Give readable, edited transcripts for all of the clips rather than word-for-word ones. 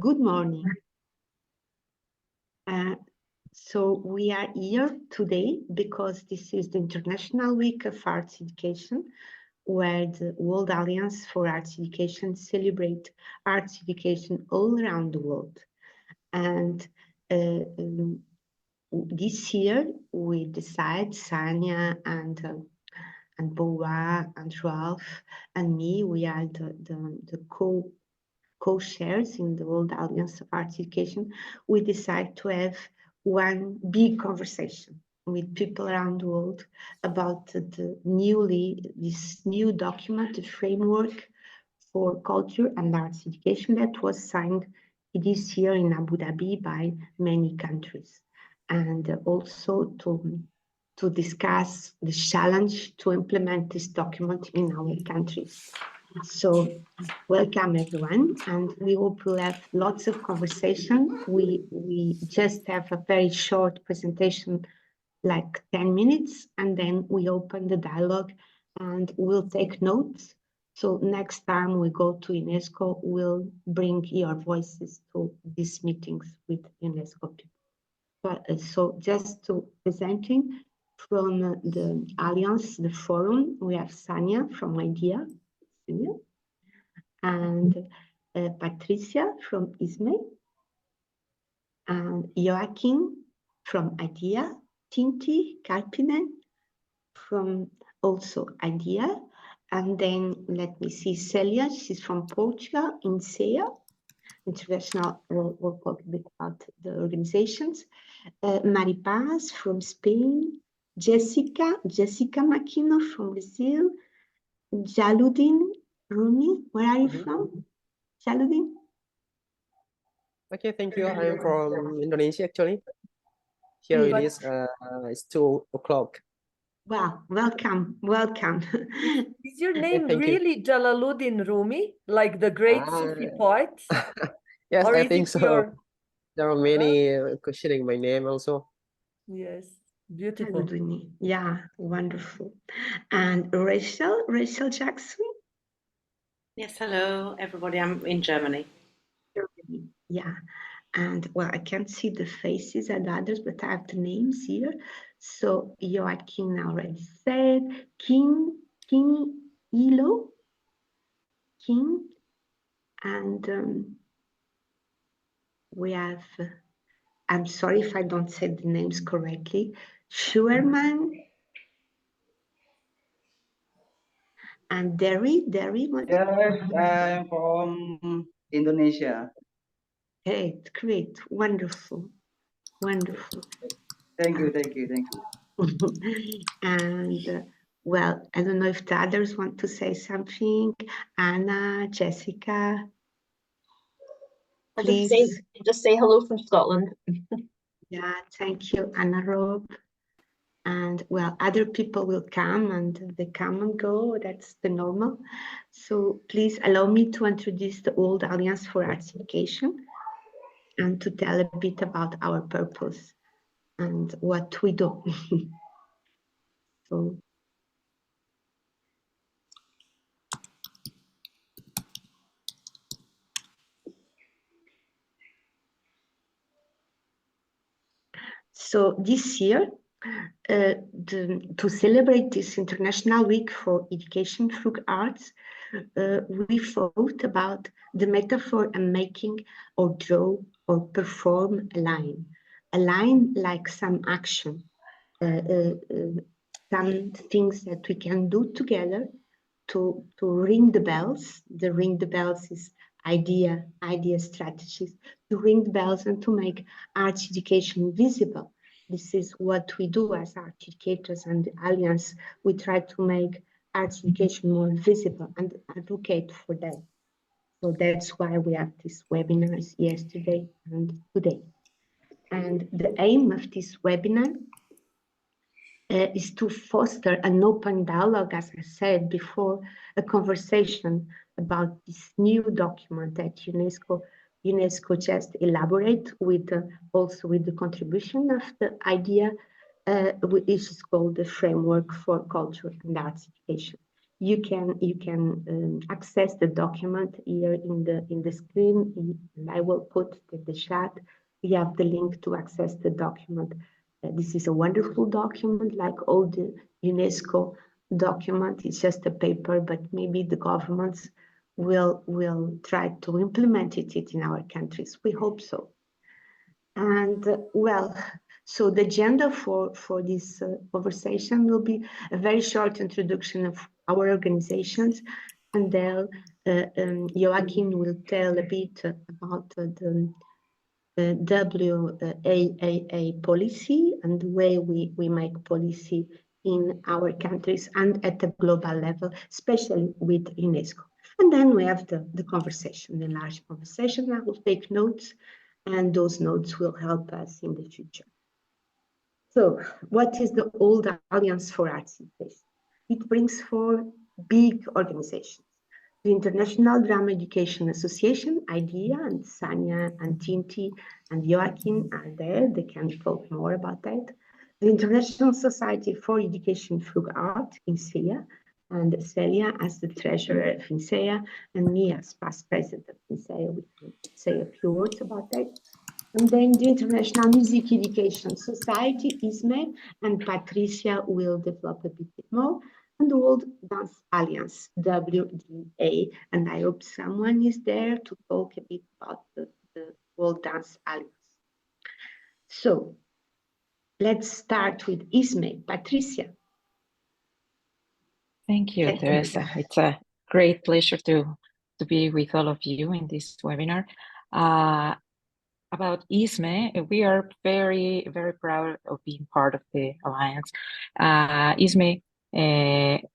Good morning. So we are here today because this is the International Week of Arts Education, where the World Alliance for Arts Education celebrates arts education all around the world. And this year we decide, Sanya and Boa and Ralph and me, we are the co-chairs in the World Alliance of Arts Education. We decide to have one big conversation with people around the world about this new document, the framework for culture and arts education that was signed this year in Abu Dhabi by many countries, and also to discuss the challenge to implement this document in our countries. So welcome everyone, and we hope we'll have lots of conversation. We just have a very short presentation, like 10 minutes, and then we open the dialogue and we'll take notes. So next time we go to UNESCO, we'll bring your voices to these meetings with UNESCO people. But, so just to presenting from the Alliance, the forum, we have Sanya from IDEA, and Patricia from ISME, and Joaquin from IDEA, Tinti Karpinen from also IDEA, and then let me see, Celia, she's from Portugal, INSEA, International, we'll talk a bit about the organizations, Maripaz from Spain, Jessica Makino from Brazil, Jaludin Rumi, where are you from? Jaludin? Okay, thank you. I'm from Indonesia, actually. Here it is, it's 2 o'clock. Wow, welcome. Is your name really Jalaluddin Rumi, like the great Sufi poet? Yes, or I think so. There are many questioning my name also. Yes, beautiful. Yeah, wonderful. And Rachel Jackson? Yes, hello, everybody. I'm in Germany. Germany, yeah. And well, I can't see the faces and others, but I have the names here. So Joaquin already said, King Ilo, King, and we have, I'm sorry if I don't say the names correctly, Schuerman and Derry. Yes, I'm from Indonesia. Great, wonderful. Thank you. And well, I don't know if the others want to say something. Anna, Jessica, please. Just say hello from Scotland. Yeah, thank you, Anna Rob. And well, other people will come and they come and go. That's the normal. So please allow me to introduce the World Alliance for Arts Education and to tell a bit about our purpose and what we do. So this year, to celebrate this International Week for Education through Arts, we thought about the metaphor of making or draw or perform a line like some action, some things that we can do together to ring the bells. The ring the bells is idea strategies, to ring the bells and to make arts education visible. This is what we do as art educators and the Alliance. We try to make arts education more visible and advocate for that. So that's why we have these webinars yesterday and today. And the aim of this webinar is to foster an open dialogue, as I said before, a conversation about this new document that UNESCO just elaborate with also with the contribution of the idea, which is called the Framework for Culture and Arts Education. You can access the document here in the screen, and I will put in the chat. We have the link to access the document. This is a wonderful document, like all the UNESCO document. It's just a paper, but maybe the governments will try to implement it in our countries. We hope so. And well, so the agenda for this conversation will be a very short introduction of our organizations, and then Joachim will tell a bit about the WAAE policy and the way we make policy in our countries and at the global level, especially with UNESCO. And then we have the conversation, the large conversation. I will take notes, and those notes will help us in the future. So what is the Old Alliance for Arts Education? It brings four big organizations. The International Drama Education Association, IDEA, and Sanya and Tinti and Joachim are there. They can talk more about that. The International Society for Education Through Art, INSEA, and Celia as the treasurer of INSEA, and me as past president of INSEA. We can say a few words about that. And then the International Music Education Society, ISME, and Patricia will develop a bit more. And the World Dance Alliance, WDA, and I hope someone is there to talk a bit about the World Dance Alliance. So let's start with ISME. Patricia. Thank you, Teresa. It's a great pleasure to be with all of you in this webinar. About ISME, we are very, very proud of being part of the Alliance. ISME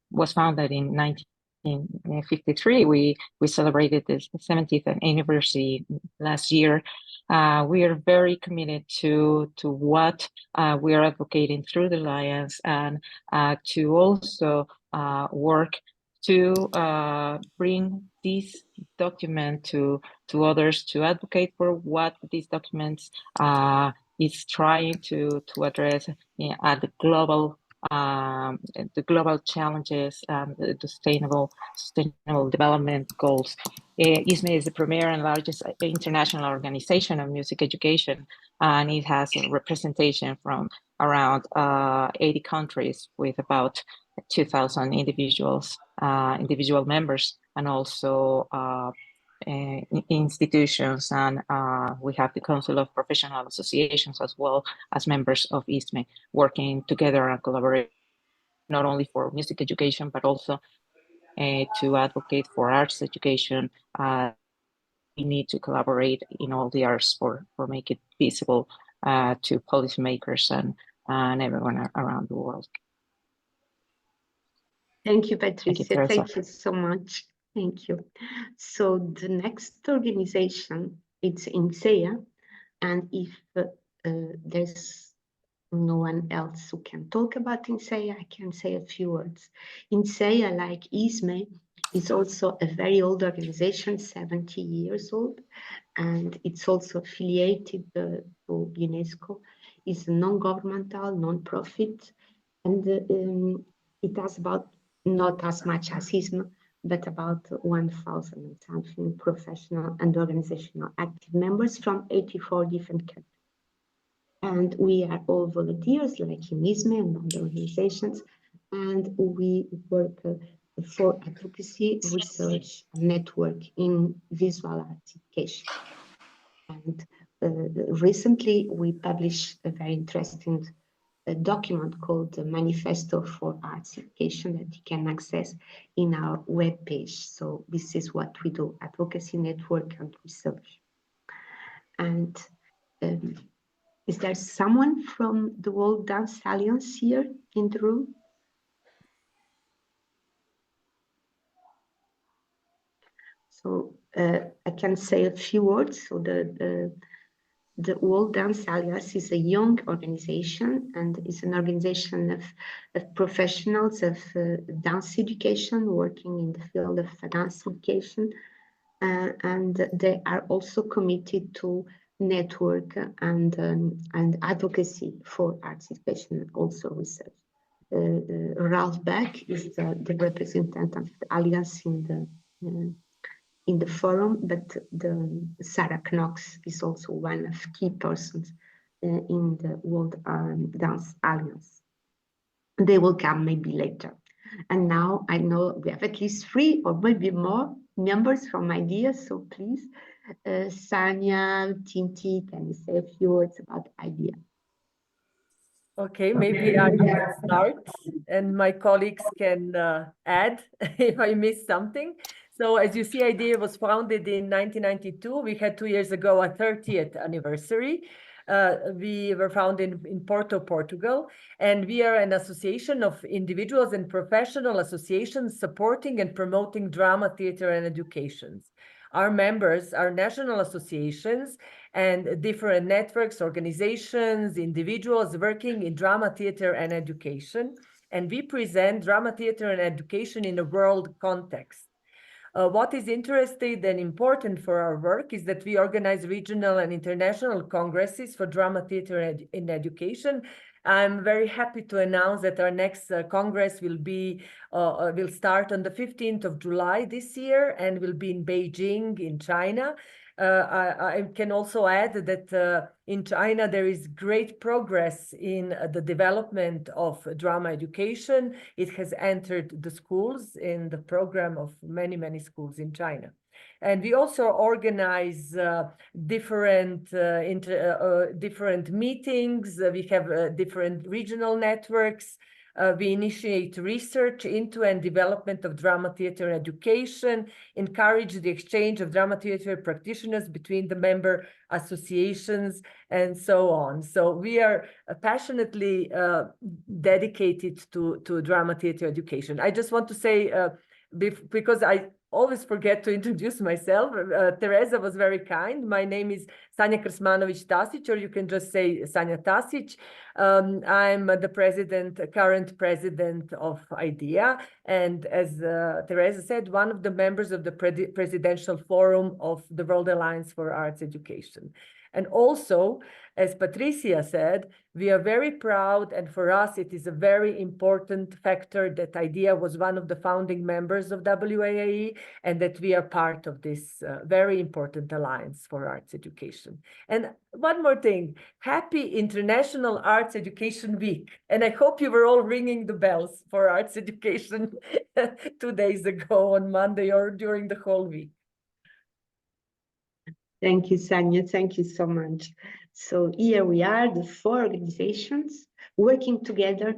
was founded in 1953. We celebrated the 70th anniversary last year. We are very committed to what we are advocating through the Alliance, and to also work to bring this document to others, to advocate for what these documents is trying to address at the global challenges, the sustainable development goals. ISME is the premier and largest international organization of music education, and it has a representation from around 80 countries with about 2,000 individual members, and also institutions, and we have the Council of Professional Associations as well as members of ISME working together and collaborate not only for music education but also to advocate for arts education. We need to collaborate in all the arts for make it visible to policymakers and everyone around the world. Thank you, Patricia. Thank you so much. Thank you. So the next organization, it's INSEA, and if there's no one else who can talk about INSEA, I can say a few words. INSEA, like ISME, is also a very old organization, 70 years old, and it's also affiliated to UNESCO. It's a non-governmental, non-profit, and it has about, not as much as ISME, but about 1,000 and something professional and organizational active members from 84 different countries. And we are all volunteers, like in ISME and other organizations, and we work for advocacy, research, network in visual arts education. And recently we published a very interesting document called the Manifesto for Arts Education that you can access in our webpage. So this is what we do, advocacy, network, and research. And is there someone from the World Dance Alliance here in the room? So I can say a few words. So the World Dance Alliance is a young organization, and is an organization of professionals of dance education working in the field of dance education. And they are also committed to network and advocacy for arts education and also research. Ralph Beck is the representative of the Alliance in the forum, but Sarah Knox is also one of key persons in the World Dance Alliance. They will come maybe later. And now I know we have at least 3 or maybe more members from IDEA, so please, Sanya, Tinti, can you say a few words about IDEA? Okay, maybe I can start and my colleagues can add if I miss something. So as you see, IDEA was founded in 1992. We had 2 years ago a 30th anniversary. We were founded in Porto, Portugal, and we are an association of individuals and professional associations supporting and promoting drama, theater, and educations. Our members are national associations and different networks, organizations, individuals working in drama, theater, and education. And we present drama, theater, and education in a world context. What is interesting and important for our work is that we organize regional and international congresses for drama, theater, and in education. I'm very happy to announce that our next Congress will start on the 15th of July this year and will be in Beijing in China. I can also add that in China, there is great progress in the development of drama education. It has entered the schools in the program of many, many schools in China. And we also organize different meetings. We have different regional networks. We initiate research into and development of drama, theater, and education, encourage the exchange of drama, theater practitioners between the member associations, and so on. So we are passionately dedicated to drama, theater education. I just want to say, because I always forget to introduce myself. Teresa was very kind. My name is Sanja Krsmanović-Tasić, or you can just say Sanja Tasić. I'm the current president of IDEA, and as Teresa said, one of the members of the presidential forum of the World Alliance for Arts Education. And also, as Patricia said, we are very proud, and for us, it is a very important factor that IDEA was one of the founding members of WAAE, and that we are part of this very important Alliance for Arts Education. And one more thing, happy International Arts Education Week. And I hope you were all ringing the bells for arts education 2 days ago on Monday or during the whole week. Thank you, Sanya. Thank you so much. So here we are, the 4 organizations working together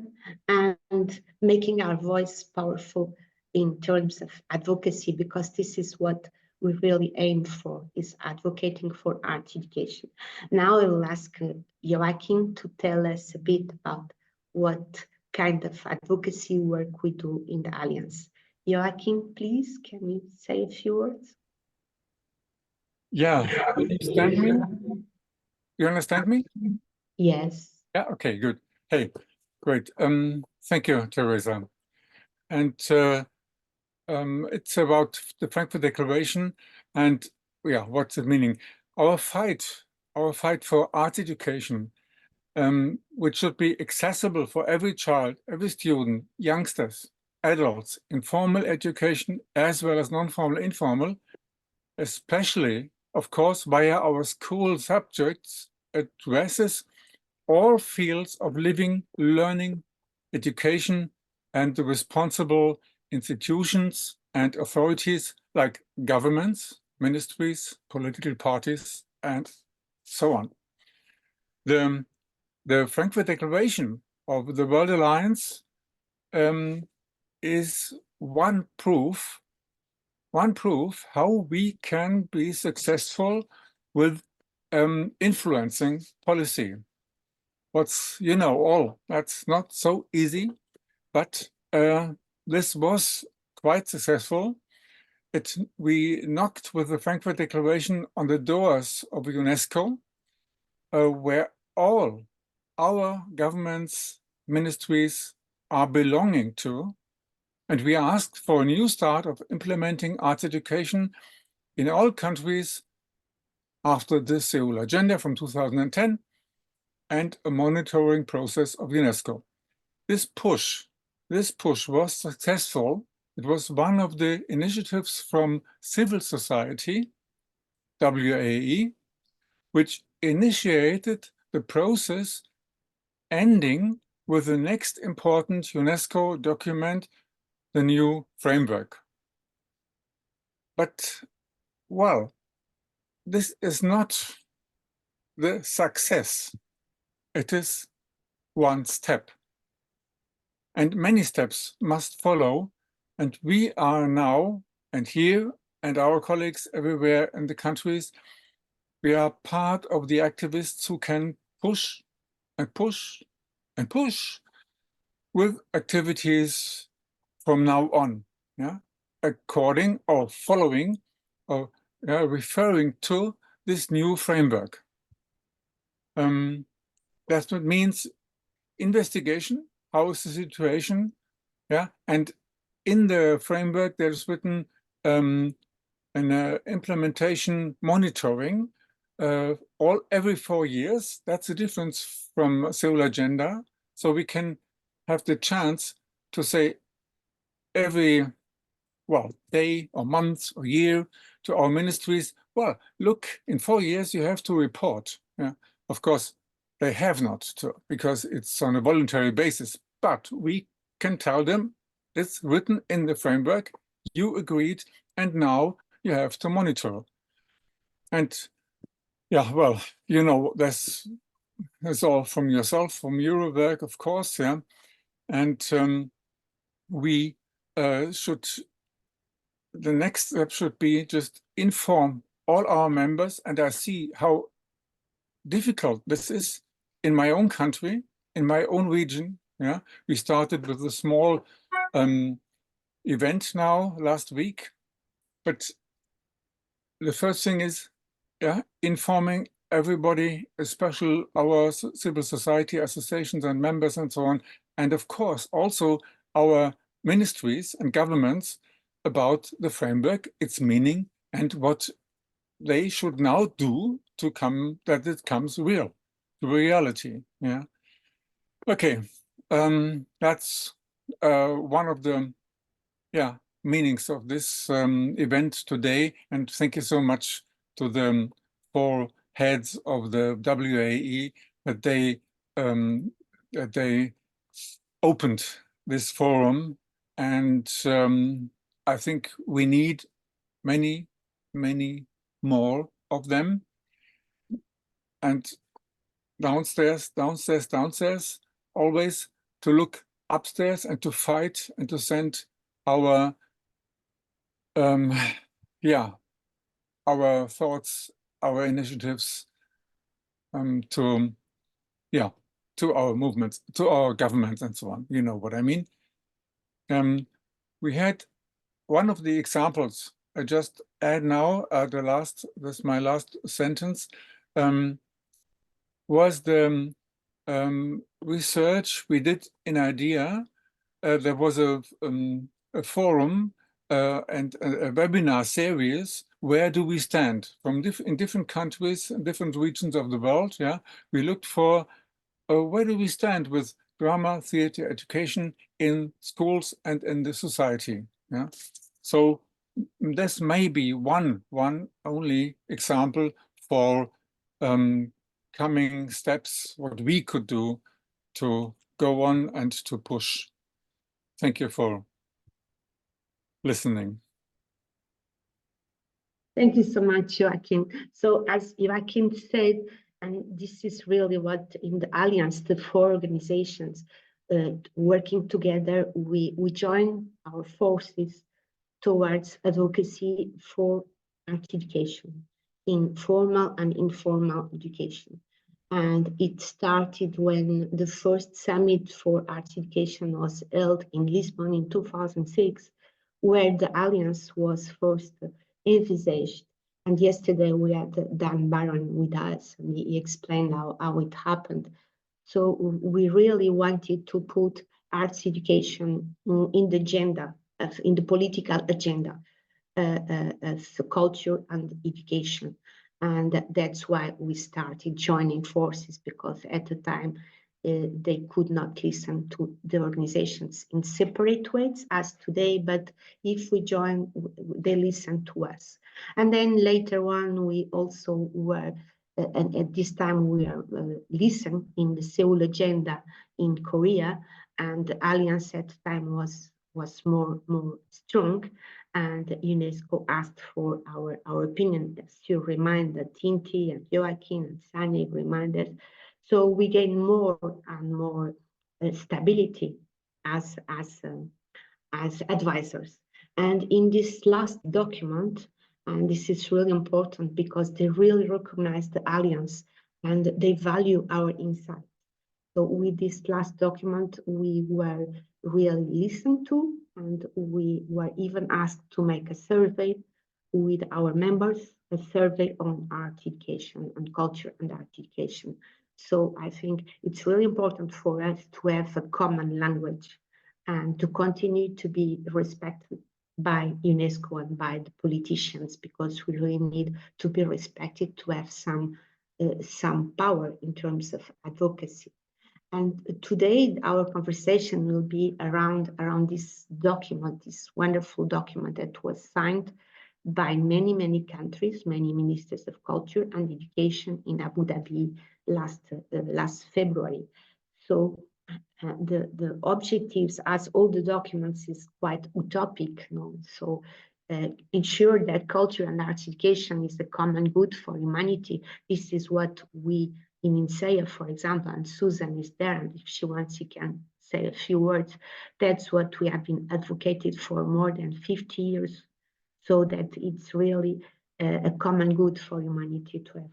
and making our voice powerful in terms of advocacy, because this is what we really aim for, is advocating for art education. Now I will ask Joachim to tell us a bit about what kind of advocacy work we do in the Alliance. Joachim, please, can you say a few words? Yeah, you understand me? You understand me? Yes. Yeah, okay, good. Hey, great. Thank you, Teresa. And it's about the Frankfurt Declaration, and yeah, what's the meaning? Our fight for art education, which should be accessible for every child, every student, youngsters, adults, in formal education as well as non-formal, informal, especially, of course, via our school subjects, addresses all fields of living, learning, education, and the responsible institutions and authorities like governments, ministries, political parties, and so on. The Frankfurt Declaration of the World Alliance is one proof how we can be successful with influencing policy. That's not so easy, but this was quite successful. We knocked with the Frankfurt Declaration on the doors of UNESCO, where all our governments, ministries are belonging to. And we asked for a new start of implementing arts education in all countries after the Seoul Agenda from 2010 and a monitoring process of UNESCO. this push was successful. It was one of the initiatives from civil society, WAAE, which initiated the process ending with the next important UNESCO document, the new framework. But, well, this is not the success. It is one step. And many steps must follow. And we are now, and here, and our colleagues everywhere in the countries, we are part of the activists who can push and push and push with activities from now on, yeah, according or following or referring to this new framework. That's what means investigation. How is the situation? Yeah, and in the framework there's written an implementation monitoring every 4 years. That's a difference from a Seoul agenda. So we can have the chance to say every day or month or year to our ministries, well, look, in 4 years you have to report. Yeah, of course, they have not to, because it's on a voluntary basis, but we can tell them it's written in the framework, you agreed, and now you have to monitor. And yeah, well, you know, that's all from yourself, from your work, of course, yeah. And we should, the next step should be just inform all our members, and I see how difficult this is in my own country, in my own region. Yeah, we started with a small event now last week, but the first thing is, yeah, informing everybody, especially our civil society associations and members and so on, and of course also our ministries and governments about the framework, its meaning, and what they should now do to come, that it comes real, to reality. Yeah. Okay, that's one of the meanings of this event today. And thank you so much to the 4 heads of the WAAE that they opened this forum. And I think we need many, many more of them. And downstairs, always to look upstairs and to fight and to send our our thoughts, our initiatives to our movements, to our governments and so on. You know what I mean? We had one of the examples, I just add now, that's my last sentence, was the research we did in IDEA. There was a forum and a webinar series, Where Do We Stand? From in different countries and different regions of the world. Yeah, we looked for where do we stand with drama, theater, education in schools and in the society. Yeah, so this may be one only example for coming steps, what we could do to go on and to push. Thank you for listening. Thank you so much, Joachim. So as Joachim said, and this is really what in the Alliance, the 4 organizations working together, we join our forces towards advocacy for art education, in formal and informal education. And it started when the first summit for art education was held in Lisbon in 2006, where the Alliance was first envisaged. And yesterday we had Dan Barron with us, and he explained how it happened. So we really wanted to put arts education in the agenda, in the political agenda of culture and education. And that's why we started joining forces, because at the time they could not listen to the organizations in separate ways as today, but if we join, they listen to us. And then later on, we also were, and at this time we are listen in the Seoul agenda in Korea, and the alliance at the time was more strong, and UNESCO asked for our opinion. As you reminded, Tinti and Joaquin and Sani reminded. So we gain more and more stability as advisors. And in this last document, and this is really important because they really recognize the alliance and they value our insight. So with this last document, we were really listened to, and we were even asked to make a survey with our members, a survey on art education and culture and art education. So I think it's really important for us to have a common language and to continue to be respected by UNESCO and by the politicians, because we really need to be respected to have some power in terms of advocacy. And today our conversation will be around this document, this wonderful document that was signed by many countries, many ministers of culture and education in Abu Dhabi last February. So the objectives, as all the documents, is quite utopic. So ensure that culture and arts education is a common good for humanity. This is what we in INSEA, for example, and Susan is there, and if she wants, she can say a few words. That's what we have been advocated for more than 50 years, so that it's really a common good for humanity to have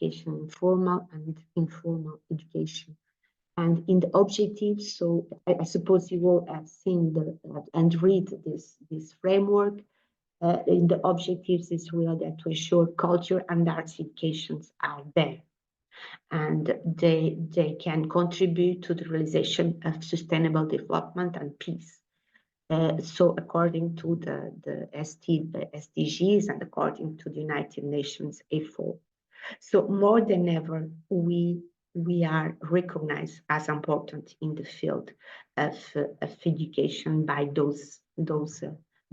education, formal and informal education. And in the objectives, so I suppose you all have seen and read this framework. In the objectives is really that to ensure culture and arts educations are there, and they can contribute to the realization of sustainable development and peace. So according to the SDGs and according to the United Nations A4. So more than ever, we are recognized as important in the field of education by those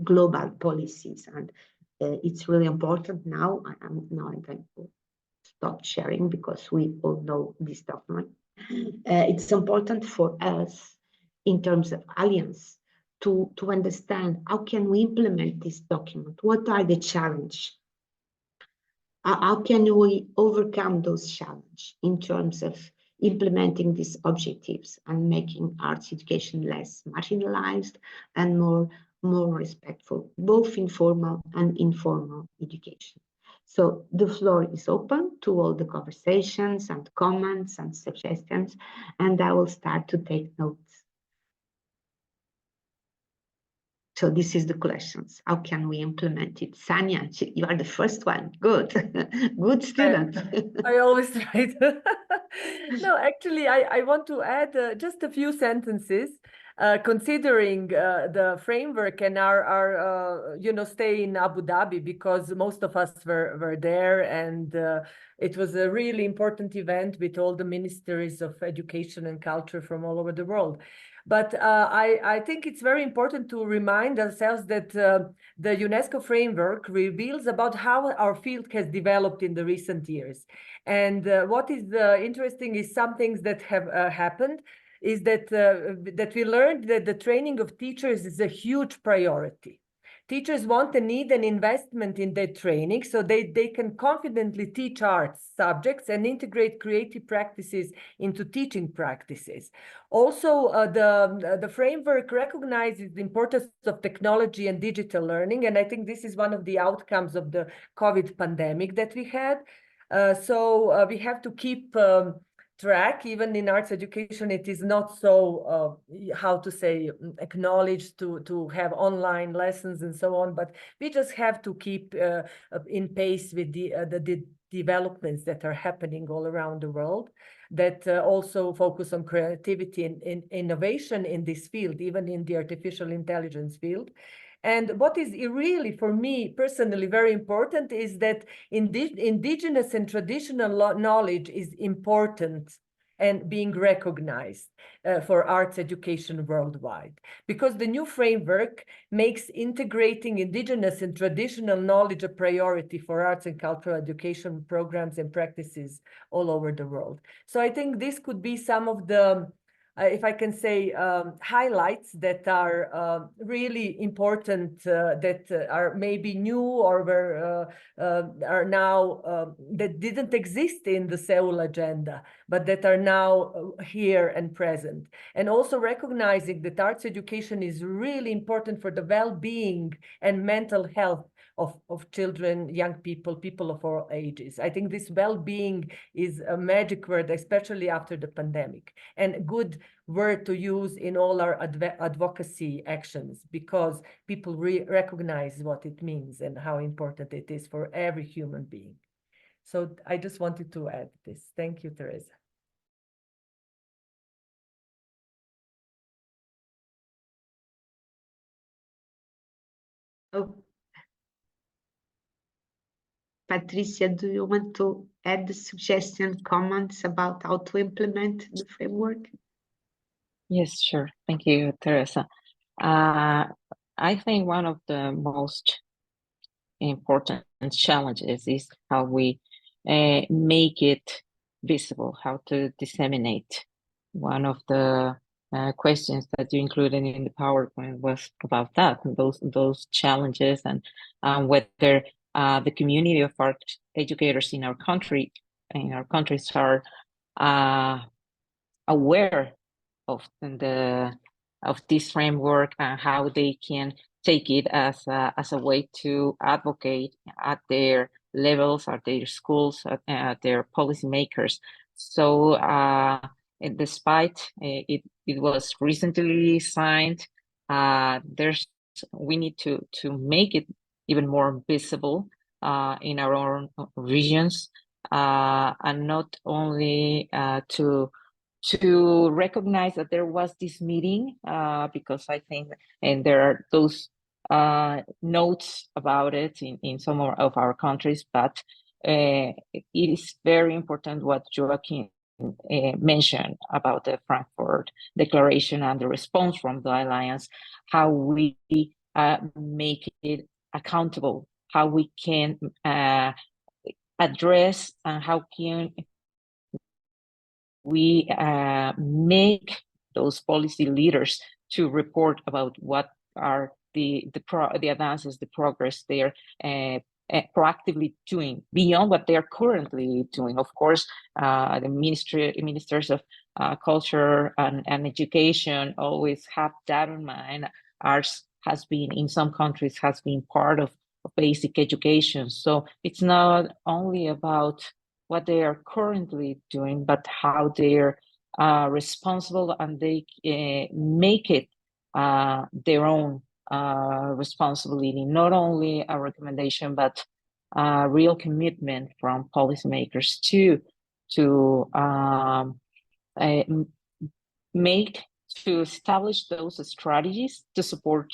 global policies, and it's really important now. I'm going to stop sharing because we all know this document. It's important for us in terms of alliance to understand how can we implement this document. What are the challenges? How can we overcome those challenges in terms of implementing these objectives and making arts education less marginalized and more respectful, both in formal and informal education? So the floor is open to all the conversations and comments and suggestions, and I will start to take notes. So this is the questions. How can we implement it? Sanya, you are the first one. Good. Good student. I always try to. No, actually, I want to add just a few sentences, considering the framework and our stay in Abu Dhabi, because most of us were there, and it was a really important event with all the ministries of education and culture from all over the world. But I think it's very important to remind ourselves that the UNESCO framework reveals about how our field has developed in the recent years. And what is interesting is some things that have happened is that we learned that the training of teachers is a huge priority. Teachers want and need an investment in their training so they can confidently teach arts subjects and integrate creative practices into teaching practices. Also, the framework recognizes the importance of technology and digital learning, and I think this is one of the outcomes of the COVID pandemic that we had. So we have to keep track. Even in arts education, it is not so how to say acknowledged to have online lessons and so on, but we just have to keep in pace with the developments that are happening all around the world, that also focus on creativity and innovation in this field, even in the artificial intelligence field. And what is really, for me personally, very important is that indigenous and traditional knowledge is important and being recognized for arts education worldwide. Because the new framework makes integrating indigenous and traditional knowledge a priority for arts and cultural education programs and practices all over the world. So I think this could be some of the if I can say, highlights that are really important, that are maybe new or were, are now, that didn't exist in the Seoul agenda, but that are now here and present. And also recognizing that arts education is really important for the well-being and mental health of children, young people, people of all ages. I think this well-being is a magic word, especially after the pandemic, and good word to use in all our advocacy actions, because people recognize what it means and how important it is for every human being. So I just wanted to add this. Thank you, Teresa. Oh. Patricia, do you want to add the suggestion, comments about how to implement the framework? Yes, sure. Thank you, Teresa. I think one of the most important challenges is how we make it visible, how to disseminate. One of the questions that you included in the PowerPoint was about that, those challenges, and whether the community of art educators in our countries are aware of this framework and how they can take it as a way to advocate at their levels, at their schools, at their policymakers. So despite it was recently signed, we need to make it even more visible in our own regions, and not only to recognize that there was this meeting, because I think, and there are those notes about it in some of our countries, but it is very important what Joaquin mentioned about the Frankfurt Declaration and the response from the Alliance, how we make it accountable, how we can address and how can we make those policy leaders to report about what are the advances, the progress they are proactively doing beyond what they are currently doing. Of course, the ministers of culture and education always have that in mind. Arts has been, in some countries, has been part of basic education. So it's not only about what they are currently doing, but how they're responsible, and they make it their own responsibility, not only a recommendation, but real commitment from policymakers to establish those strategies to support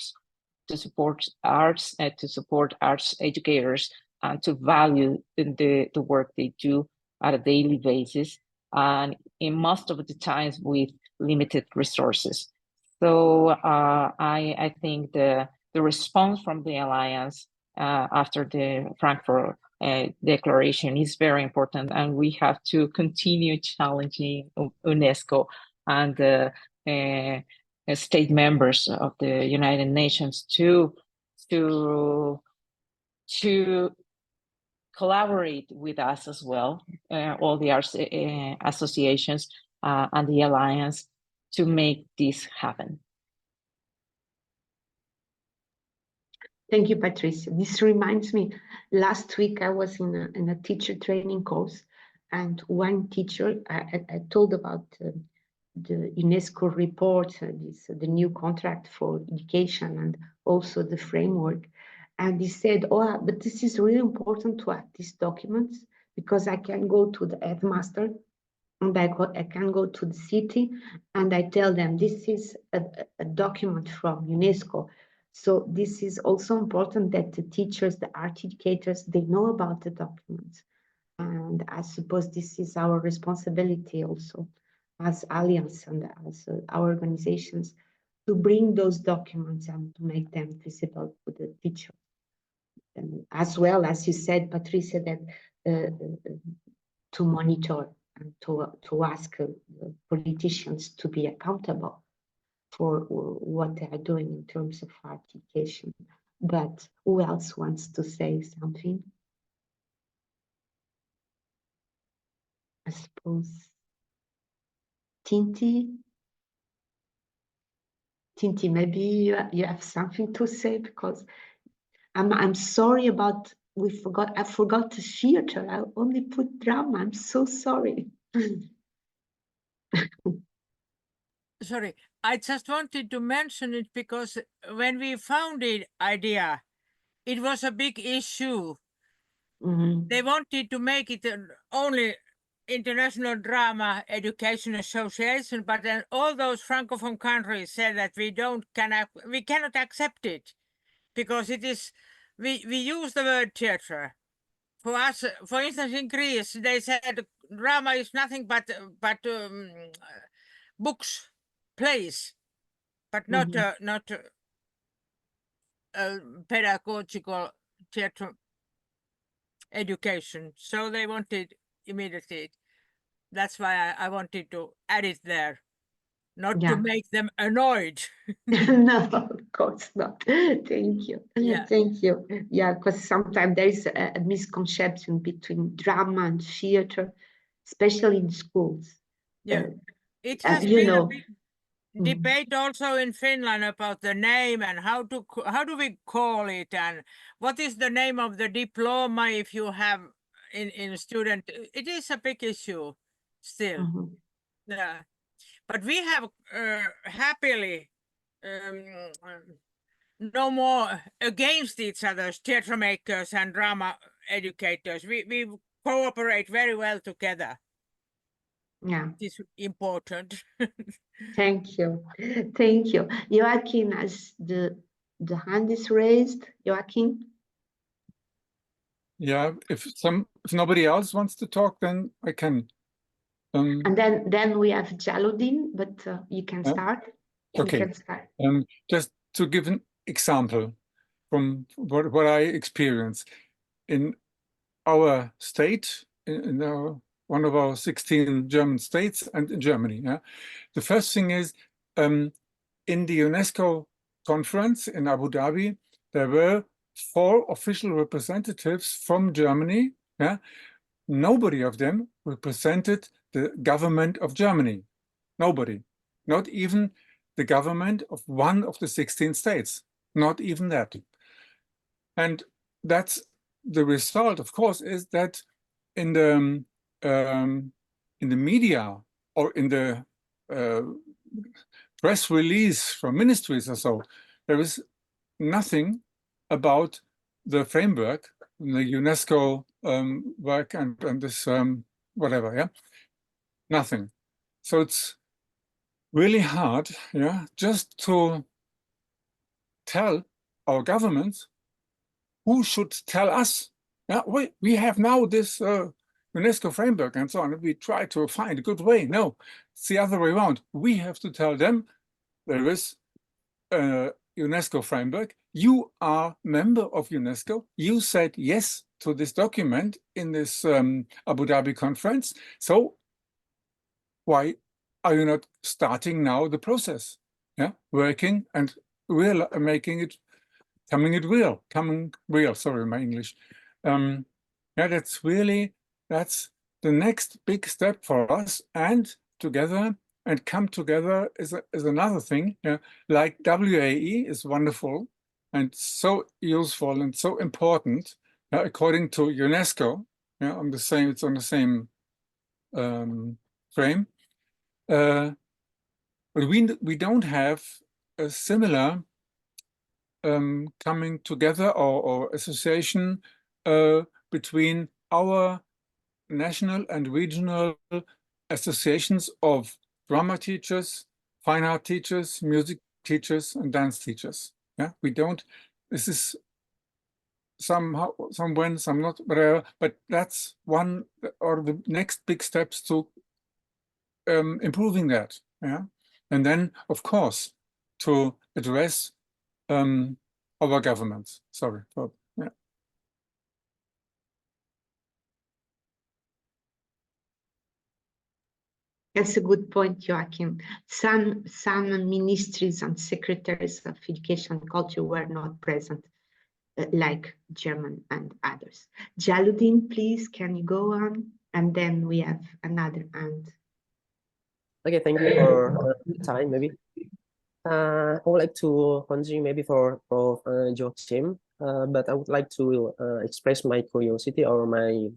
arts, to support arts educators, and to value the work they do at a daily basis, and in most of the times with limited resources. So I think the response from the Alliance after the Frankfurt Declaration is very important, and we have to continue challenging UNESCO and the state members of the United Nations to collaborate with us as well, all the arts associations and the Alliance, to make this happen. Thank you, Patricia. This reminds me, last week I was in a teacher training course, and one teacher, I told about the UNESCO report, the new contract for education, and also the framework. And he said, oh, but this is really important to have these documents, because I can go to the headmaster and I can go to the city and I tell them this is a document from UNESCO. So this is also important that the teachers, the art educators, they know about the documents. And I suppose this is our responsibility also as Alliance and as our organizations to bring those documents and to make them visible to the teacher. And as well as you said, Patricia, that to monitor and to ask politicians to be accountable for what they are doing in terms of art education. But who else wants to say something? I suppose Tinti, maybe you have something to say, because I'm sorry about I forgot the theater. I only put drama. I'm so sorry. Sorry, I just wanted to mention it because when we founded IDEA, it was a big issue. They wanted to make it only International Drama Education Association, but then all those Francophone countries said that we cannot accept it because it is we use the word theatre. For us, for instance, in Greece, they said drama is nothing but books, plays, but not pedagogical theatre education. So they wanted immediately. That's why I wanted to add it there, not to make them annoyed. No, of course not. Thank you. Yeah. Thank you. Yeah, because sometimes there is a misconception between drama and theater, especially in schools. Yeah. It has been a big debate also in Finland about the name and how do we call it and what is the name of the diploma if you have in student. It is a big issue still. Yeah, but we have happily no more against each other, theatre makers and drama educators. We cooperate very well together. Yeah, it is important. Thank you. Thank you. Joachim, as the hand is raised. Joachim? Yeah, if nobody else wants to talk, then I can. And then we have Jaludin, but you can start. Okay. You can start. Just to give an example from what I experience in our state, in one of our 16 German states and in Germany. Yeah, the first thing is in the UNESCO conference in Abu Dhabi, there were 4 official representatives from Germany. Yeah, nobody of them represented the government of Germany. Nobody, not even the government of one of the 16 states, not even that. And that's the result, of course, is that in the media or in the press release from ministries or so, there is nothing about the framework, the UNESCO work and this whatever, yeah, nothing. So it's really hard, yeah, just to tell our governments who should tell us. Yeah, we have now this UNESCO framework and so on. And we try to find a good way. No, it's the other way around. We have to tell them there is a UNESCO framework. You are member of UNESCO. You said yes to this document in this Abu Dhabi conference. So why are you not starting now the process? Yeah, working and making it, coming real. Sorry, my English. Yeah, that's the next big step for us, and together and come together is another thing. Yeah, like WAAE is wonderful and so useful and so important, according to UNESCO. Yeah, it's on the same frame. But we don't have a similar coming together or association between our national and regional associations of drama teachers, fine art teachers, music teachers, and dance teachers. Yeah, we don't. This is somehow, some when, some not, whatever. But that's one or the next big steps to improving that. Yeah, and then of course to address our governments. Sorry. Yeah. That's a good point, Joachim. Some ministries and secretaries of education and culture were not present, like German and others. Jaludin, please, can you go on? And then we have another hand. Okay, thank you for the time. Maybe I would like to continue maybe for Joachim, but I would like to express my curiosity or my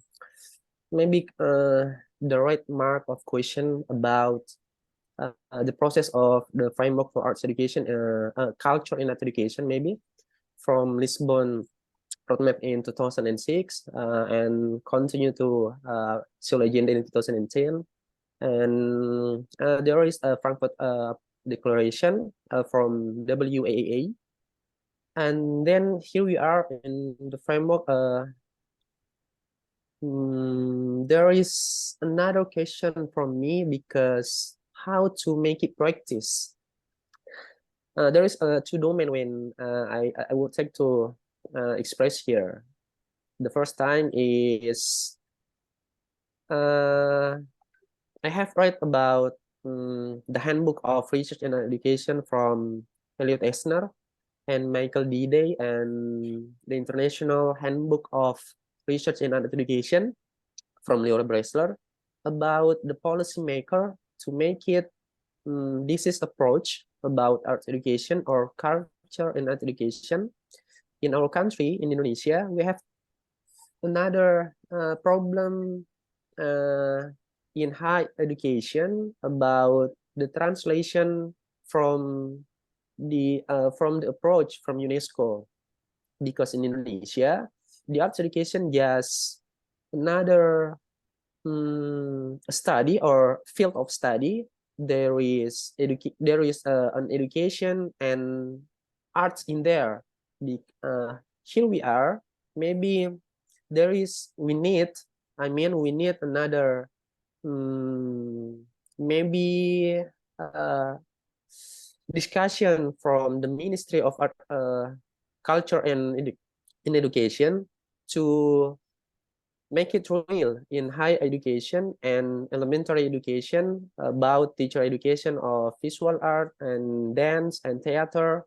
maybe the right mark of question about the process of the framework for arts education, culture in art education, maybe from Lisbon roadmap in 2006 and continue to Seoul Agenda in 2010. And there is a Frankfurt Declaration from WAAE. And then here we are in the framework. There is another question from me because how to make it practice. There is two domains when I would like to express here. The first time is I have read about the Handbook of Research and Education from Elliot Esner and Michael Dide, and the International Handbook of Research and Education from Leora Bresler about the policymaker to make it this is approach about art education or culture and art education. In our country, in Indonesia, we have another problem in higher education about the translation from the approach from UNESCO, because in Indonesia the arts education just another study or field of study. There is an education and arts in there. Here we are. Maybe we need another maybe discussion from the Ministry of Art, Culture and Education to make it real in higher education and elementary education about teacher education of visual art and dance and theater.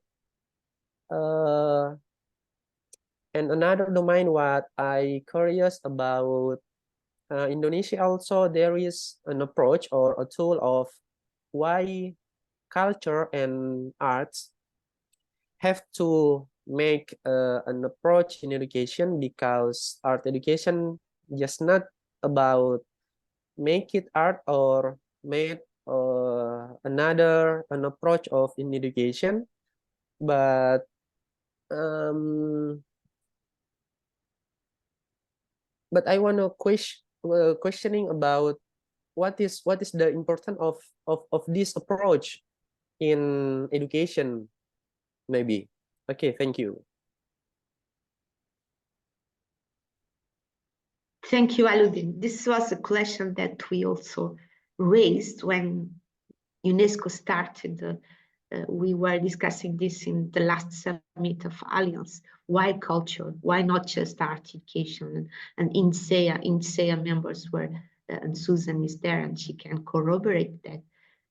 And another domain what I curious about Indonesia also, there is an approach or a tool of why culture and arts have to make an approach in education, because art education just not about make it art or make an approach of in education, but I want to questioning about what is the importance of this approach in education, maybe. Okay, thank you. Thank you, Aludin. This was a question that we also raised when UNESCO started. We were discussing this in the last summit of Alliance. Why culture? Why not just art education? And INSEA members were, and Susan is there and she can corroborate that.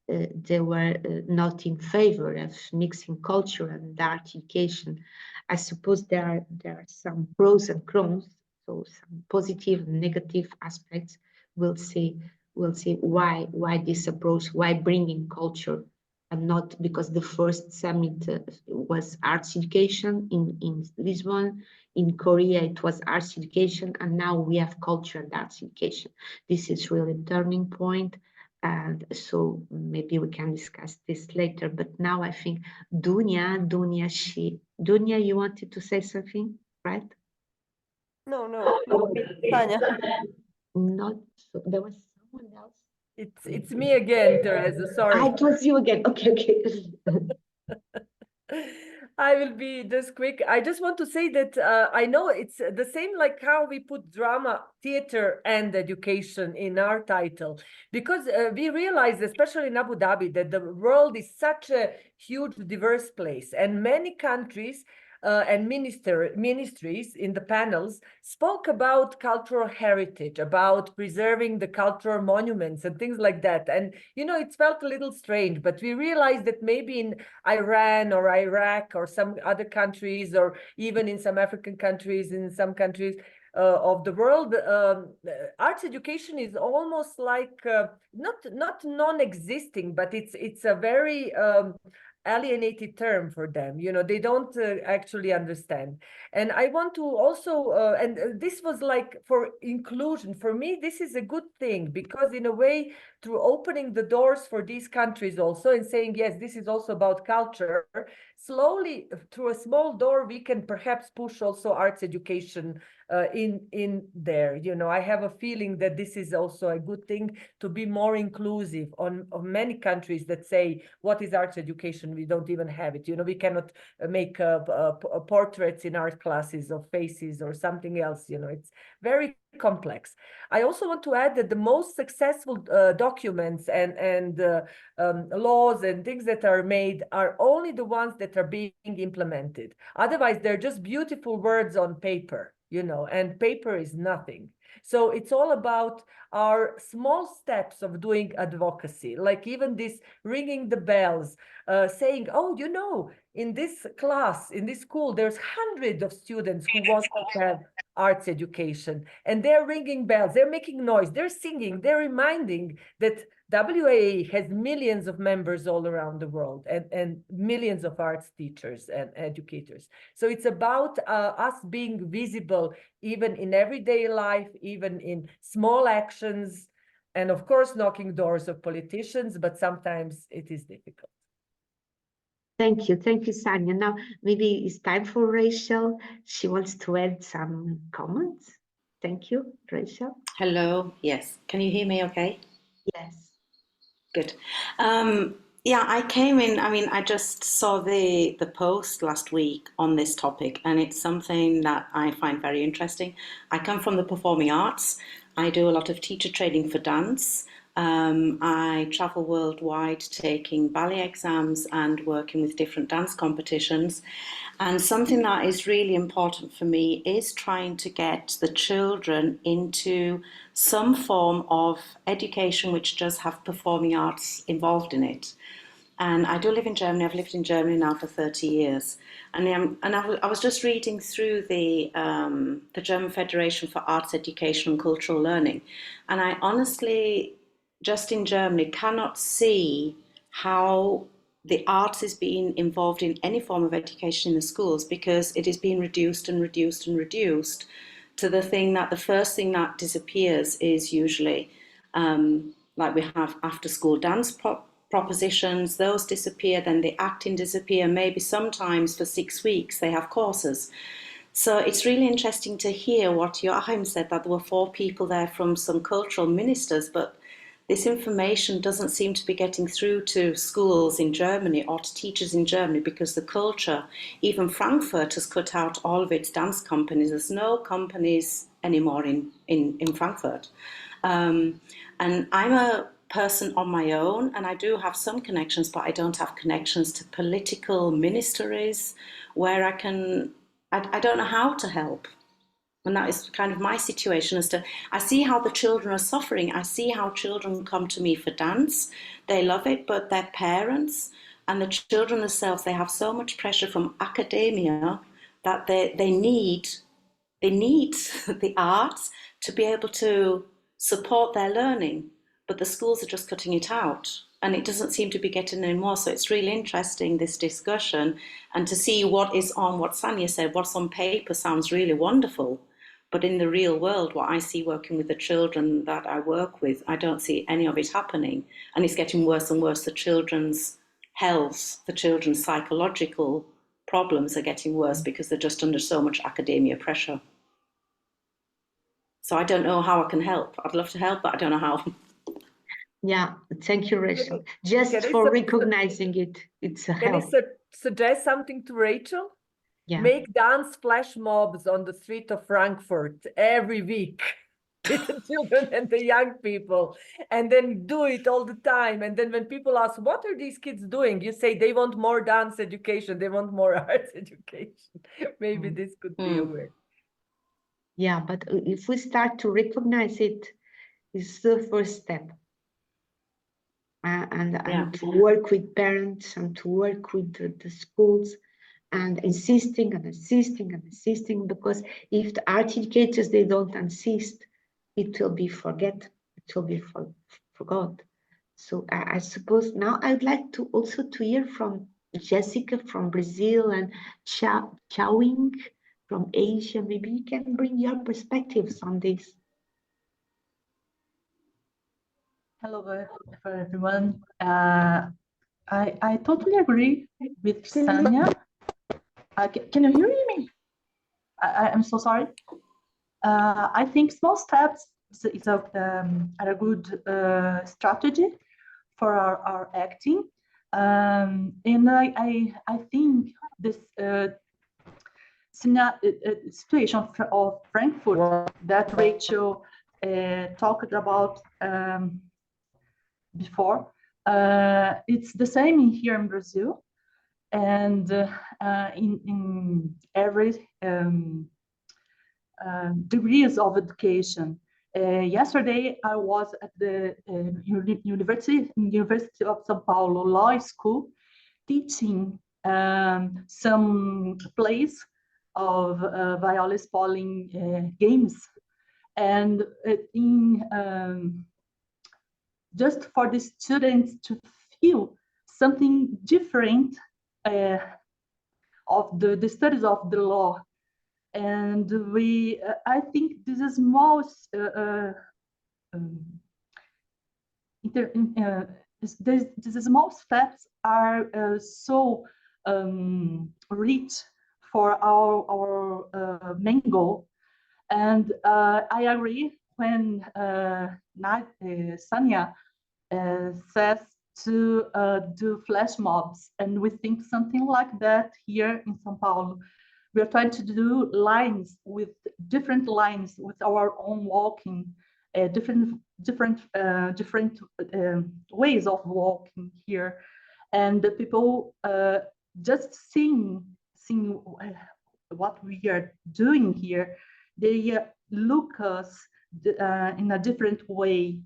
They were not in favor of mixing culture and art education. I suppose there are some pros and cons, so some positive and negative aspects. We'll see why this approach, why bringing culture, and not because the first summit was arts education in Lisbon. In Korea, it was arts education, and now we have culture and arts education. This is really a turning point. And so maybe we can discuss this later. But now I think Dunya, you wanted to say something, right? No, Tanya. Not so. There was someone else. It's me again, Teresa. Sorry. It was you again. Okay. I will be just quick. I just want to say that I know it's the same like how we put drama, theater, and education in our title, because we realize, especially in Abu Dhabi, that the world is such a huge, diverse place, and many countries and ministries in the panels spoke about cultural heritage, about preserving the cultural monuments and things like that. And, you know, it felt a little strange, but we realized that maybe in Iran or Iraq or some other countries, or even in some African countries, in some countries of the world, arts education is almost like not non-existing, but it's a very alienated term for them. You know, they don't actually understand. And I want to also, and this was like for inclusion. For me, this is a good thing, because in a way, through opening the doors for these countries also and saying, yes, this is also about culture, slowly through a small door, we can perhaps push also arts education in there. You know, I have a feeling that this is also a good thing, to be more inclusive on many countries that say, what is arts education? We don't even have it. You know, we cannot make portraits in art classes of faces or something else. You know, it's very complex. I also want to add that the most successful documents and laws and things that are made are only the ones that are being implemented. Otherwise, they're just beautiful words on paper, you know, and paper is nothing. So it's all about our small steps of doing advocacy, like even this ringing the bells, saying, oh, you know, in this class, in this school, there's hundreds of students who want to have arts education, and they're ringing bells, they're making noise, they're singing, they're reminding that WAAE has millions of members all around the world, and millions of arts teachers and educators. So it's about us being visible, even in everyday life, even in small actions, and of course, knocking doors of politicians, but sometimes it is difficult. Thank you, Sanya. Now, maybe it's time for Rachel. She wants to add some comments. Thank you, Rachel. Hello. Yes. Can you hear me okay? Yes. Good. Yeah, I came in, I mean, I just saw the post last week on this topic, and it's something that I find very interesting. I come from the performing arts. I do a lot of teacher training for dance. I travel worldwide taking ballet exams and working with different dance competitions. And something that is really important for me is trying to get the children into some form of education which does have performing arts involved in it. And I do live in Germany. I've lived in Germany now for 30 years. And I was just reading through the German Federation for Arts Education and Cultural Learning. And I honestly, just in Germany, cannot see how the arts is being involved in any form of education in the schools, because it is being reduced and reduced and reduced to the thing that the first thing that disappears is usually like we have after school dance propositions, those disappear, then the acting disappear, maybe sometimes for 6 weeks they have courses. So it's really interesting to hear what Joachim said, that there were 4 people there from some cultural ministers, but this information doesn't seem to be getting through to schools in Germany or to teachers in Germany, because the culture, even Frankfurt has cut out all of its dance companies. There's no companies anymore in Frankfurt. And I'm a person on my own, and I do have some connections, but I don't have connections to political ministries where I don't know how to help. And that is kind of my situation, as to, I see how the children are suffering. I see how children come to me for dance. They love it, but their parents and the children themselves, they have so much pressure from academia that they need the arts to be able to support their learning. But the schools are just cutting it out, and it doesn't seem to be getting any more. So it's really interesting, this discussion, and to see what is on, what Sanya said, what's on paper sounds really wonderful. But in the real world, what I see working with the children that I work with, I don't see any of it happening. And it's getting worse and worse. The children's health, the children's psychological problems are getting worse because they're just under so much academia pressure. So I don't know how I can help. I'd love to help, but I don't know how. Yeah, thank you, Rachel. Just can I for sub- recognizing it. It's a Can I help. suggest something to Rachel? Yeah. Make dance flash mobs on the street of Frankfurt every week with the children and the young people, and then do it all the time. And then when people ask, what are these kids doing? You say they want more dance education, they want more arts education. Maybe this could be a way. Yeah, but if we start to recognize it, it's the first step. And to work with parents and to work with the schools and insisting and insisting and insisting, because if the art educators, they don't insist, it will be forgot. So I suppose now I'd like to also to hear from Jessica from Brazil and Chawing from Asia. Maybe you can bring your perspectives on this. Hello for everyone. I totally agree with Sanya. Can you hear me? I'm so sorry. I think small steps is a good strategy for our acting. And I think this situation of Frankfurt that Rachel talked about before, it's the same here in Brazil, and in every degrees of education. Yesterday, I was at the University of São Paulo Law School teaching some plays of Viola Spolin games, and just for the students to feel something different of the studies of the law. And I think this is most these small steps are so rich for our main goal. And I agree when Sanya says to do flash mobs, and we think something like that here in São Paulo. We are trying to do lines with different lines with our own walking, different ways of walking here, and the people just seeing what we are doing here, they look us in a different way.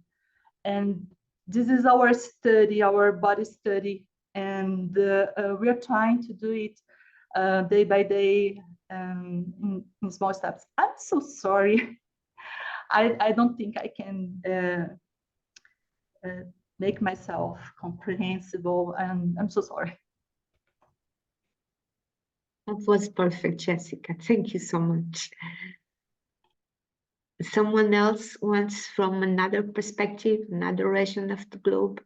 And this is our study, our body study, and we are trying to do it day by day in small steps. I'm so sorry. I don't think I can make myself comprehensible, and I'm so sorry. That was perfect, Jessica. Thank you so much. Someone else wants from another perspective, another region of the globe?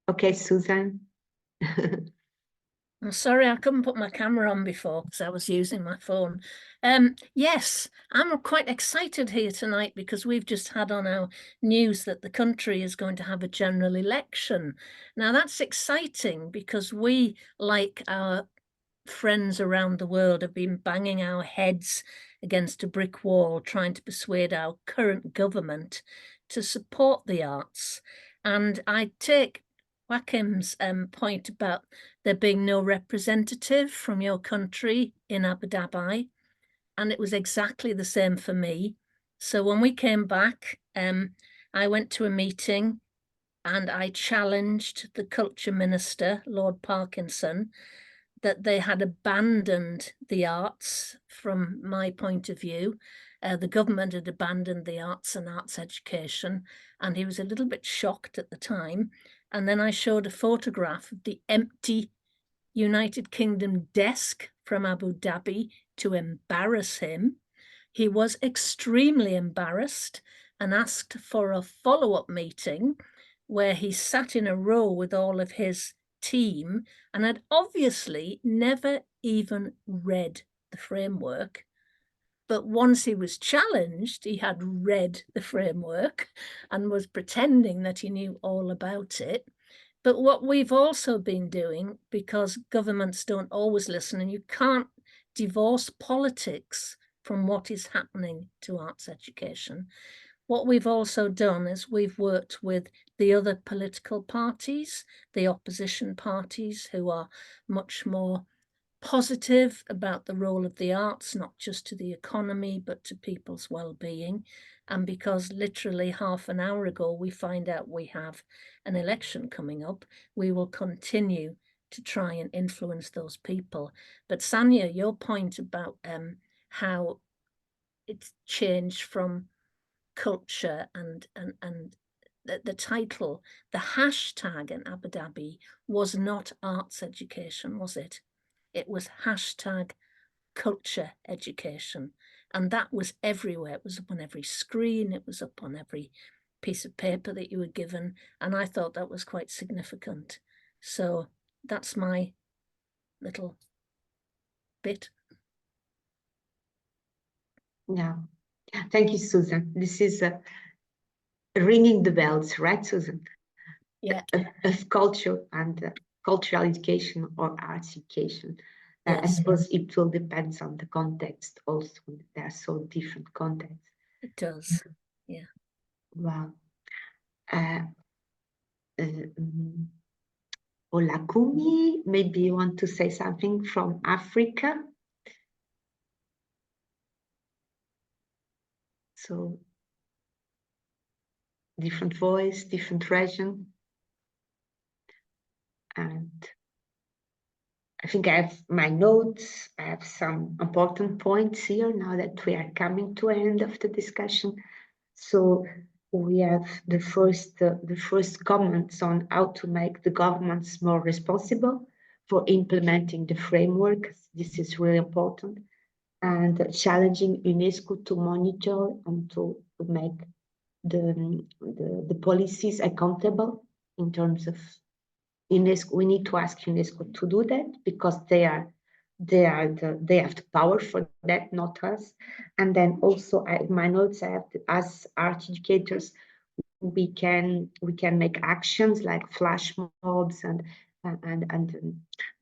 Okay, Susan. I'm sorry I couldn't put my camera on before because I was using my phone. Yes, I'm quite excited here tonight because we've just had on our news that the country is going to have a general election. Now that's exciting because we, like our friends around the world, have been banging our heads against a brick wall trying to persuade our current government to support the arts. And I take Joachim's point about there being no representative from your country in Abu Dhabi, and it was exactly the same for me. So when we came back, I went to a meeting and I challenged the culture minister, Lord Parkinson, that they had abandoned the arts from my point of view. The government had abandoned the arts and arts education, and he was a little bit shocked at the time. And then I showed a photograph of the empty United Kingdom desk from Abu Dhabi to embarrass him. He was extremely embarrassed and asked for a follow-up meeting where he sat in a row with all of his team and had obviously never even read the framework. But once he was challenged, he had read the framework and was pretending that he knew all about it. But what we've also been doing, because governments don't always listen, and you can't divorce politics from what is happening to arts education, what we've also done is we've worked with the other political parties, the opposition parties, who are much more positive about the role of the arts, not just to the economy, but to people's well-being. And because literally half an hour ago, we find out we have an election coming up, we will continue to try and influence those people. But Sanya, your point about how it's changed from culture and the title, the hashtag in Abu Dhabi was not arts education, was it? It was hashtag culture education. And that was everywhere. It was up on every screen. It was up on every piece of paper that you were given. And I thought that was quite significant. So that's my little bit. Yeah. Thank you, Susan. This is ringing the bells, right, Susan? Yeah. Of culture and cultural education or arts education. I Yes. suppose it will depend on the context also. There are so different contexts. It does. Yeah. Wow. Olakumi, maybe you want to say something from Africa? So, different voice, different region. And I think I have my notes. I have some important points here now that we are coming to an end of the discussion. So we have the first comments on how to make the governments more responsible for implementing the framework. This is really important. And challenging UNESCO to monitor and to make the policies accountable in terms of UNESCO. We need to ask UNESCO to do that because they have the power for that, not us. And then also, my notes I have as art educators, we can make actions like flash mobs and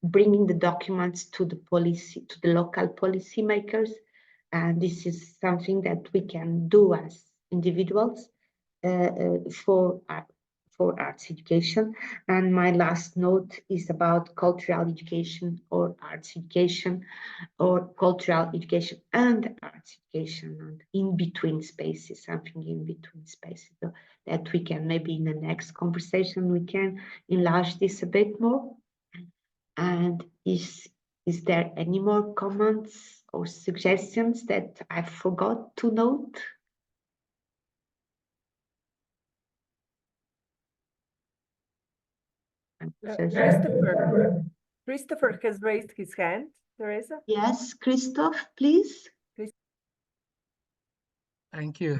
bringing the documents to the local policymakers. And this is something that we can do as individuals for arts education. And my last note is about cultural education or arts education, or cultural education and arts education, and in between spaces, something in between spaces, so that we can maybe in the next conversation we can enlarge this a bit more. And is there any more comments or suggestions that I forgot to note? Christopher has raised his hand, Teresa. Yes, Christoph, please. Thank you.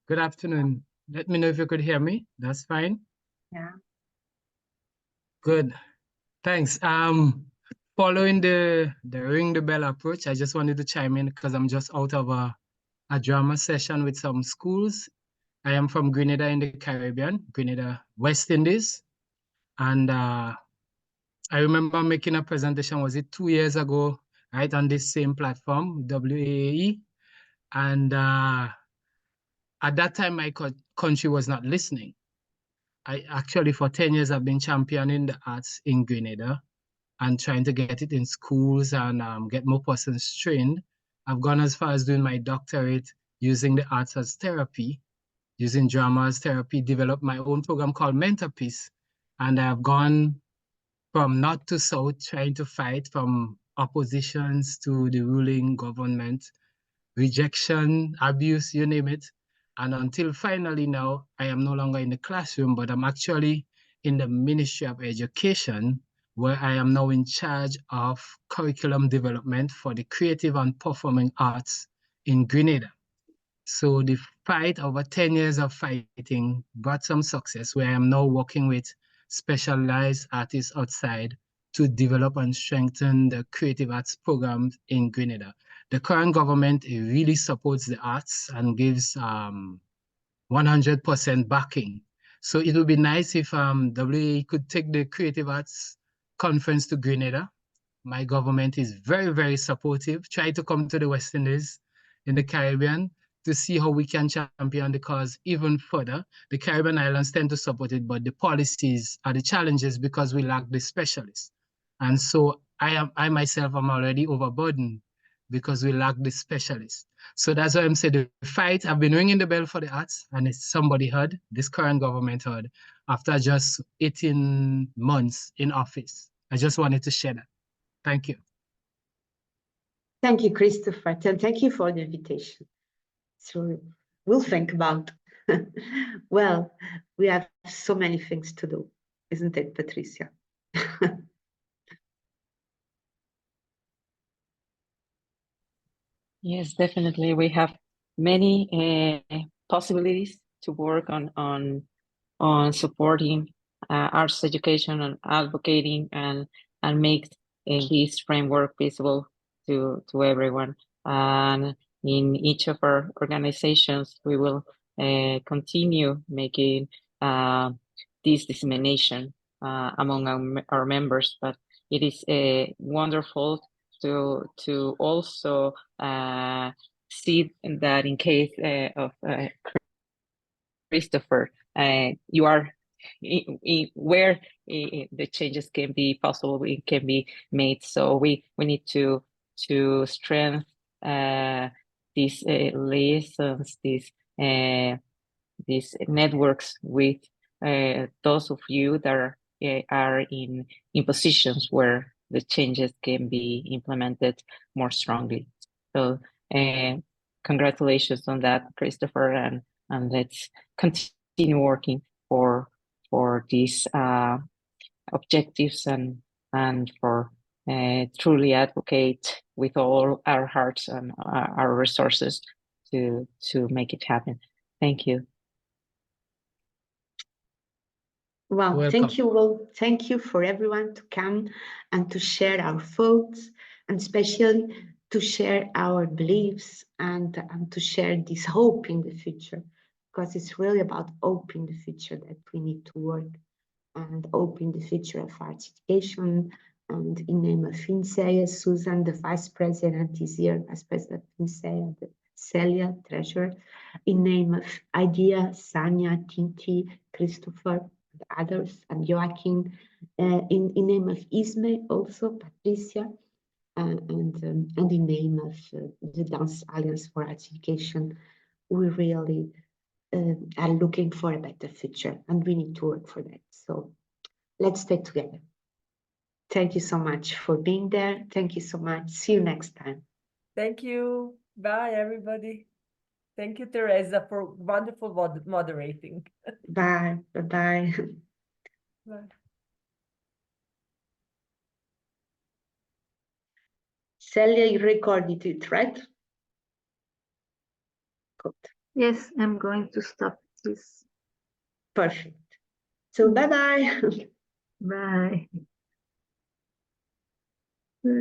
Good afternoon. Let me know if you could hear me. That's fine. Yeah. Good. Thanks. Following the ring the bell approach, I just wanted to chime in because I'm just out of a drama session with some schools. I am from Grenada in the Caribbean, Grenada, West Indies. And I remember making a presentation, was it 2 years ago, right, on this same platform, WAAE. And at that time, my country was not listening. I actually, for 10 years, I've been championing the arts in Grenada and trying to get it in schools and get more persons trained. I've gone as far as doing my doctorate using the arts as therapy, using drama as therapy, developed my own program called Mentorpiece. And I've gone from north to south, trying to fight from oppositions to the ruling government, rejection, abuse, you name it. And until finally now, I am no longer in the classroom, but I'm actually in the Ministry of Education, where I am now in charge of curriculum development for the creative and performing arts in Grenada. So the fight, over 10 years of fighting, brought some success, where I am now working with specialized artists outside to develop and strengthen the creative arts programs in Grenada. The current government really supports the arts and gives 100% backing. So it would be nice if WAAE could take the Creative Arts Conference to Grenada. My government is very, very supportive. Try to come to the West Indies in the Caribbean to see how we can champion the cause even further. The Caribbean islands tend to support it, but the policies are the challenges because we lack the specialists. And so I myself am already overburdened because we lack the specialists. So that's why I'm saying the fight, I've been ringing the bell for the arts, and it's somebody heard, this current government heard, after just 18 months in office. I just wanted to share that. Thank you. Thank you, Christopher, and thank you for the invitation. So we'll think about. Well, we have so many things to do, isn't it, Patricia? Yes, definitely. We have many possibilities to work on supporting arts education and advocating and make this framework visible to everyone. And in each of our organizations, we will continue making this dissemination among our members. But it is wonderful to also see that in case of Christopher, you are where the changes can be possible, it can be made. So we need to strengthen these lessons, these networks with those of you that are in positions where the changes can be implemented more strongly. So congratulations on that, Christopher, and let's continue working for these objectives and for truly advocate with all our hearts and our resources to make it happen. Thank you. Well, Welcome. thank you all. Thank you for everyone to come and to share our thoughts, and especially to share our beliefs and to share this hope in the future, because it's really about hope in the future that we need to work, and hope in the future of arts education. And in name of FinSeia, Susan, the Vice President, is here, Vice President FinSeia, Celia, Treasurer. In name of IDEA, Sanya, Tinti, Christopher, and others, and Joaquin. In name of ISME, also Patricia, and in name of the Dance Alliance for Arts Education, we really are looking for a better future, and we need to work for that. So let's stay together. Thank you so much for being there. Thank you so much. See you next time. Thank you. Bye, everybody. Thank you, Teresa, for wonderful moderating. Bye. Bye-bye. Bye. Celia, you recorded it, right? Good. Yes, I'm going to stop this. Perfect. So bye-bye. Bye.